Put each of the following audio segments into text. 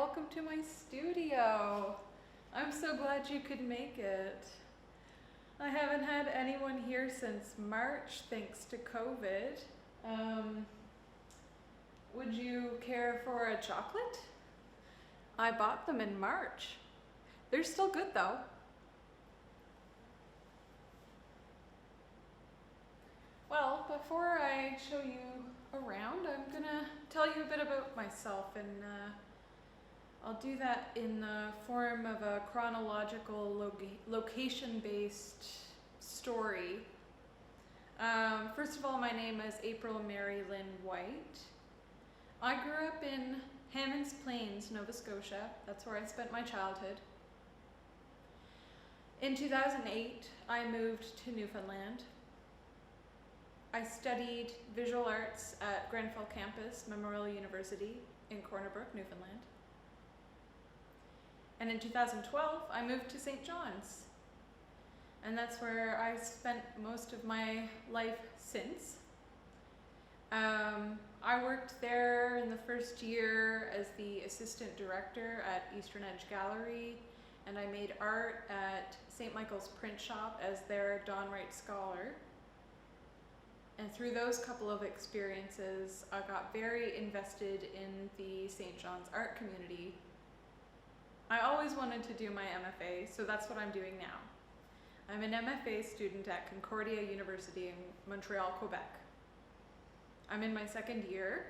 welcome to my studio. I'm so glad you could make it. I haven't had anyone here since March thanks to COVID. Would you care for a chocolate? I bought them in March. They're still good though. Well, before I show you around, I'm gonna tell you a bit about myself, and I'll do that in the form of a chronological location-based story. First of all, my name is April Mary Lynn White. I grew up in Hammonds Plains, Nova Scotia. That's where I spent my childhood. In 2008, I moved to Newfoundland. I studied visual arts at Grenfell Campus, Memorial University in Corner Brook, Newfoundland. And in 2012, I moved to St. John's. And that's where I spent most of my life since. I worked there in the first year as the assistant director at Eastern Edge Gallery, and I made art at St. Michael's Print Shop as their Don Wright Scholar. And through those couple of experiences, I got very invested in the St. John's art community. I always wanted to do my MFA, so that's what I'm doing now. I'm an MFA student at Concordia University in Montreal, Quebec. I'm in my second year,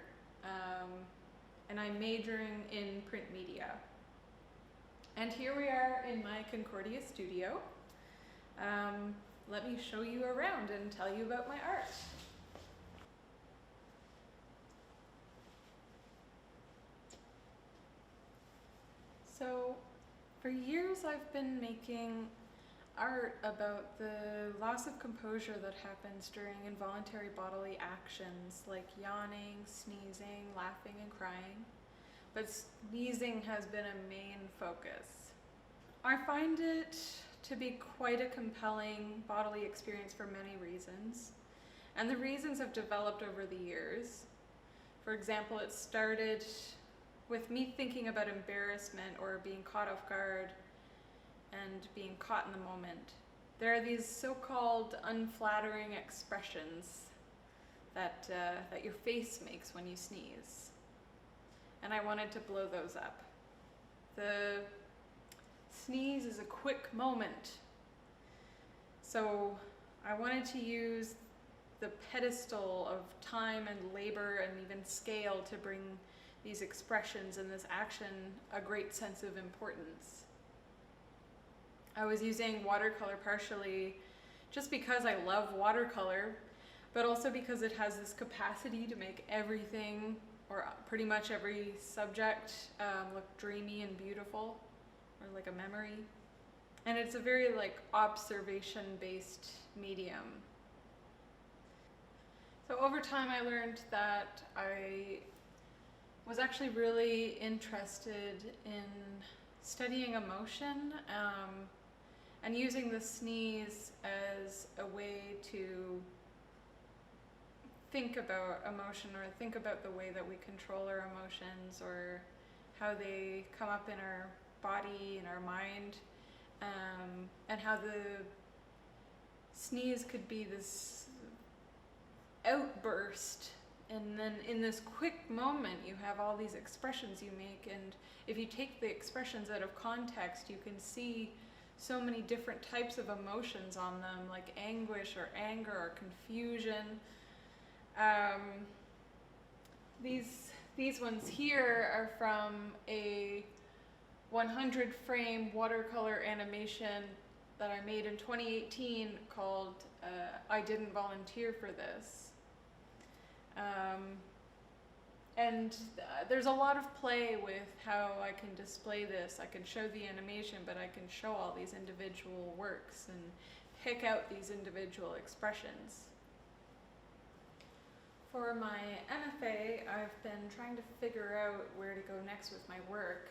and I'm majoring in print media. And here we are in my Concordia studio. Let me show you around and tell you about my art. So, for years I've been making art about the loss of composure that happens during involuntary bodily actions like yawning, sneezing, laughing, and crying. But sneezing has been a main focus. I find it to be quite a compelling bodily experience for many reasons. And the reasons have developed over the years. For example, it started with me thinking about embarrassment or being caught off guard and being caught in the moment. There are these so-called unflattering expressions that your face makes when you sneeze. And I wanted to blow those up. The sneeze is a quick moment. So I wanted to use the pedestal of time and labor and even scale to bring these expressions and this action a great sense of importance. I was using watercolor partially just because I love watercolor, but also because it has this capacity to make everything, or pretty much every subject, look dreamy and beautiful, or like a memory. And it's a very observation-based medium. So over time I learned that I was actually really interested in studying emotion and using the sneeze as a way to think about emotion, or think about the way that we control our emotions, or how they come up in our body and our mind, and how the sneeze could be this outburst, and then in this quick moment you have all these expressions you make, and if you take the expressions out of context you can see so many different types of emotions on them, like anguish or anger or confusion. These ones here are from a 100 frame watercolor animation that I made in 2018 called I Didn't Volunteer for This. There's a lot of play with how I can display this. I can show the animation, but I can show all these individual works and pick out these individual expressions. For my MFA, I've been trying to figure out where to go next with my work.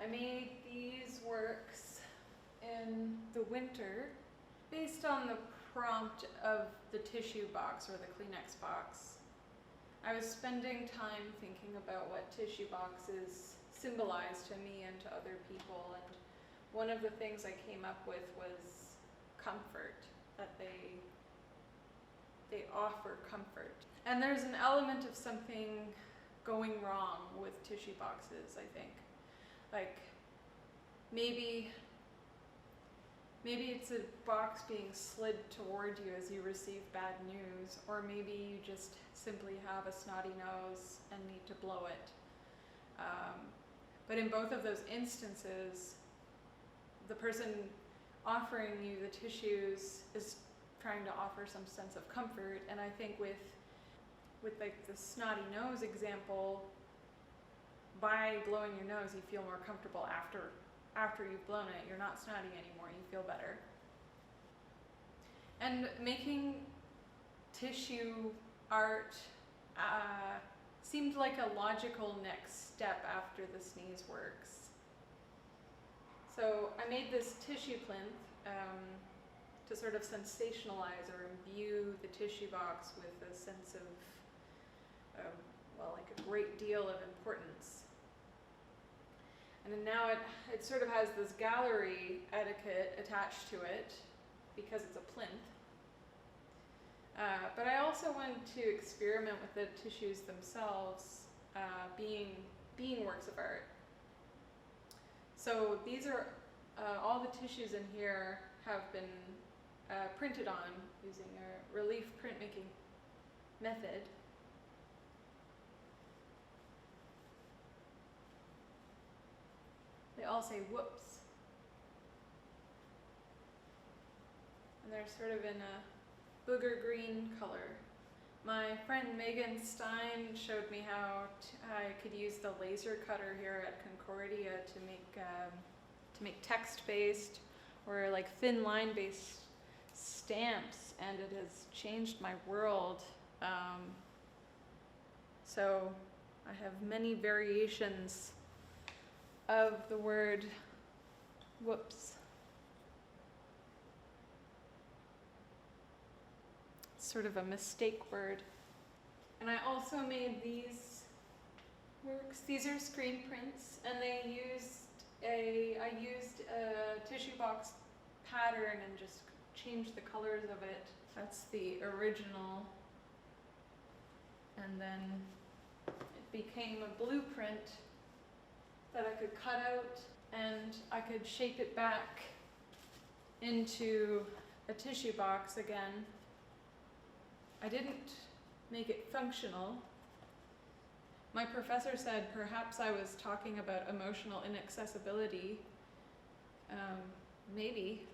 I made these works in the winter based on the prompt of the tissue box or the Kleenex box. I was spending time thinking about what tissue boxes symbolize to me and to other people. And one of the things I came up with was comfort, that they offer comfort. And there's an element of something going wrong with tissue boxes, I think. Like, maybe it's a box being slid toward you as you receive bad news, or maybe you just simply have a snotty nose and need to blow it. But in both of those instances, the person offering you the tissues is trying to offer some sense of comfort. And I think with like the snotty nose example, by blowing your nose, you feel more comfortable after you've blown it. You're not snotty anymore, you feel better. And making tissue art seemed like a logical next step after the sneeze works. So I made this tissue plinth to sort of sensationalize or imbue the tissue box with a sense of, well, like a great deal of importance. And then now it sort of has this gallery etiquette attached to it because it's a plinth. But I also wanted to experiment with the tissues themselves being works of art. So these are, all the tissues in here have been printed on using a relief printmaking method. They all say whoops. And they're sort of in a booger green color. My friend Megan Stein showed me how I could use the laser cutter here at Concordia to make text-based or like thin line-based stamps, and it has changed my world. So I have many variations of the word whoops. It's sort of a mistake word. And I also made these works. These are screen prints, and I used a tissue box pattern and just changed the colors of it. That's the original. And then it became a blueprint that I could cut out, and I could shape it back into a tissue box again. I didn't make it functional. My professor said perhaps I was talking about emotional inaccessibility. Maybe.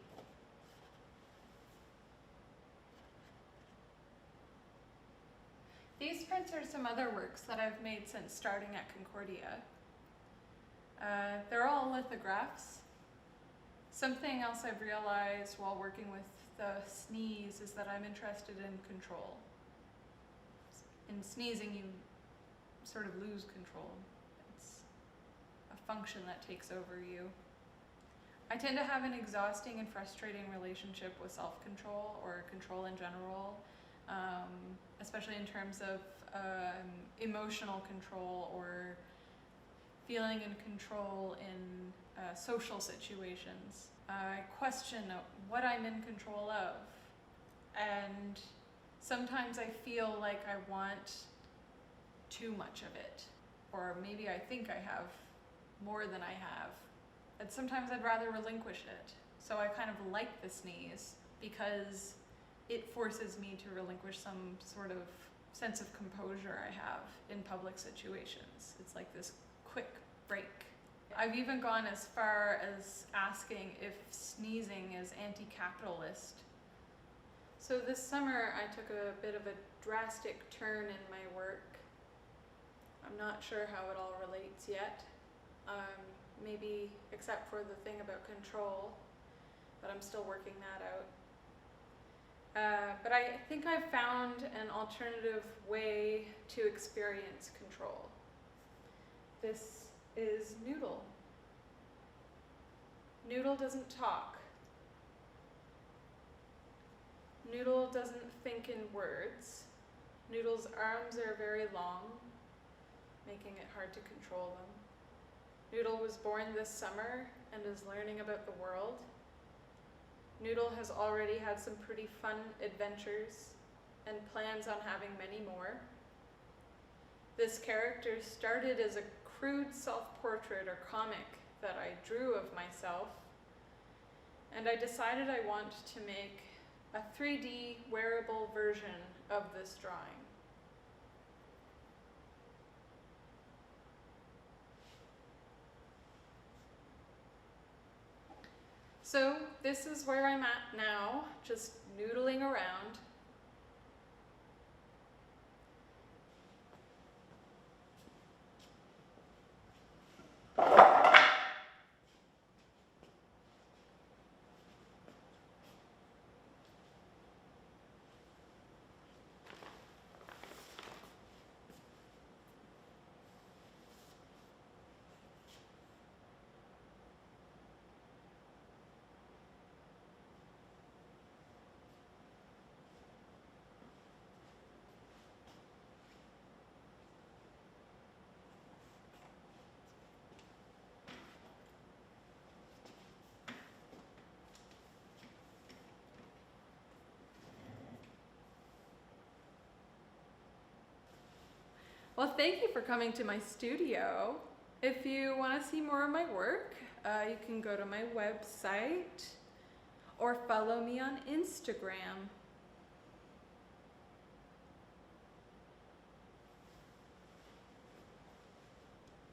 These prints are some other works that I've made since starting at Concordia. They're all lithographs. Something else I've realized while working with the sneeze is that I'm interested in control. In sneezing, you sort of lose control. It's a function that takes over you. I tend to have an exhausting and frustrating relationship with self-control or control in general, especially in terms of emotional control or feeling in control in social situations. I question what I'm in control of, and sometimes I feel like I want too much of it, or maybe I think I have more than I have, and sometimes I'd rather relinquish it. So I kind of like the sneeze because it forces me to relinquish some sort of sense of composure I have in public situations. It's like this quick break. I've even gone as far as asking if sneezing is anti-capitalist. So this summer I took a bit of a drastic turn in my work. I'm not sure how it all relates yet, maybe except for the thing about control, but I'm still working that out. But I think I've found an alternative way to experience control. This is Noodle. Noodle doesn't talk. Noodle doesn't think in words. Noodle's arms are very long, making it hard to control them. Noodle was born this summer and is learning about the world. Noodle has already had some pretty fun adventures and plans on having many more. This character started as a crude self-portrait or comic that I drew of myself, and I decided I want to make a 3D wearable version of this drawing. So this is where I'm at now, just noodling around. Well, thank you for coming to my studio. If you want to see more of my work, you can go to my website or follow me on Instagram.